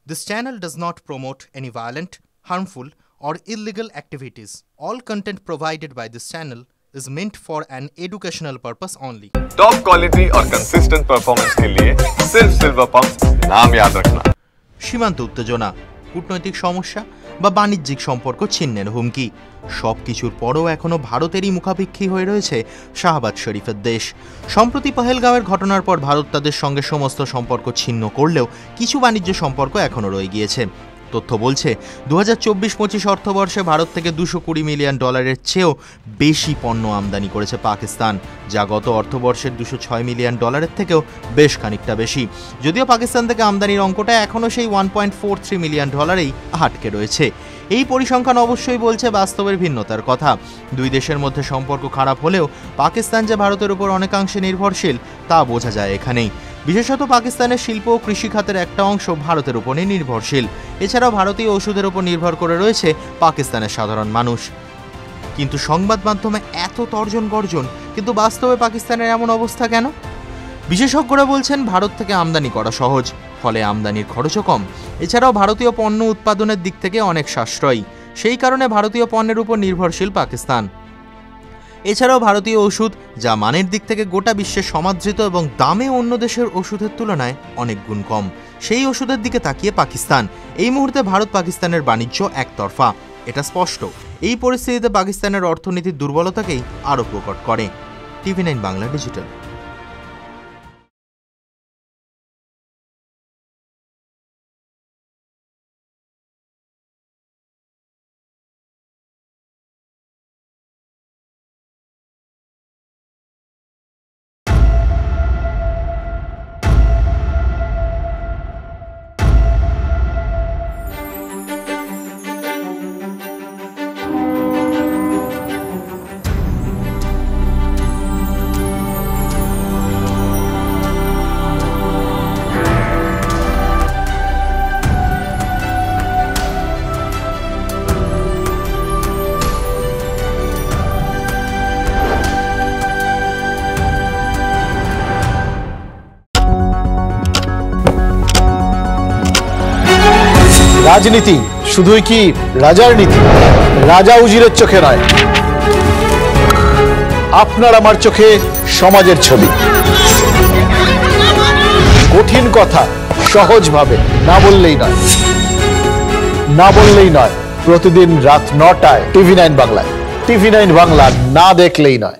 This channel does not promote any violent, harmful, or illegal activities. All content provided by this channel is meant for an educational purpose only. Top quality और consistent performance के लिए सिर्फ silver pumps नाम याद रखना। সীমান্ত উত্তেজনা, কূটনৈতিক সমস্যা বা বাণিজ্যিক সম্পর্ক ছিন্নের হুমকি সবকিছুর পরও এখনো ভারতেরই মুখাপেক্ষী হয়ে রয়েছে শাহবাজ শরীফের দেশ। সম্প্রতি পহেলগাঁওয়ের ঘটনার পর ভারত তাদের সঙ্গে সমস্ত সম্পর্ক ছিন্ন করলেও কিছু বাণিজ্য সম্পর্ক এখনো রয়ে গিয়েছে। তথ্য বলছে 2024-25 অর্থবর্ষে ভারত থেকে $220 মিলিয়ন চেয়েও বেশি পণ্য আমদানি করেছে পাকিস্তান, যা গত অর্থবর্ষের $206 মিলিয়ন থেকেও বেশ খানিকটা বেশি। যদিও পাকিস্তান থেকে আমদানির অঙ্কটা এখনও সেই $1.43 মিলিয়ন আটকে রয়েছে। এই পরিসংখ্যান অবশ্যই বলছে বাস্তবের ভিন্নতার কথা। দুই দেশের মধ্যে সম্পর্ক খারাপ হলেও পাকিস্তান যে ভারতের উপর অনেকাংশে নির্ভরশীল তা বোঝা যায় এখানেই। বিশেষত পাকিস্তানের শিল্প ও কৃষি খাতের একটা অংশ ভারতের উপরই নির্ভরশীল। এছাড়াও ভারতীয় ওষুধের উপর নির্ভর করে রয়েছে পাকিস্তানের সাধারণ মানুষ। কিন্তু সংবাদ মাধ্যমে এত তর্জন গর্জন, কিন্তু বাস্তবে পাকিস্তানের এমন অবস্থা কেন? বিশেষজ্ঞরা বলছেন ভারত থেকে আমদানি করা সহজ, ফলে আমদানির খরচও কম। এছাড়াও ভারতীয় পণ্য উৎপাদনের দিক থেকে অনেক সাশ্রয়ী, সেই কারণে ভারতীয় পণ্যের উপর নির্ভরশীল পাকিস্তান। এছাড়াও ভারতীয় ওষুধ, যা মানের দিক থেকে গোটা বিশ্বে সমাদৃত এবং দামে অন্য দেশের ওষুধের তুলনায় অনেক গুণ কম, সেই ওষুধের দিকে তাকিয়ে পাকিস্তান। এই মুহূর্তে ভারত পাকিস্তানের বাণিজ্য একতরফা, এটা স্পষ্ট। এই পরিস্থিতিতে পাকিস্তানের অর্থনীতির দুর্বলতাকেই আরও প্রকট করে। TV9 Bangla digital. রাজনীতি শুধুই কি রাজার নীতি? রাজা উজিরের চোখে নয়, আপনার আমার চোখে সমাজের ছবি। কঠিন কথা সহজভাবে না বললেই নয়, না বললেই নয়। প্রতিদিন রাত 9টায় TV9 বাংলায়। TV9 বাংলা না দেখলেই নয়।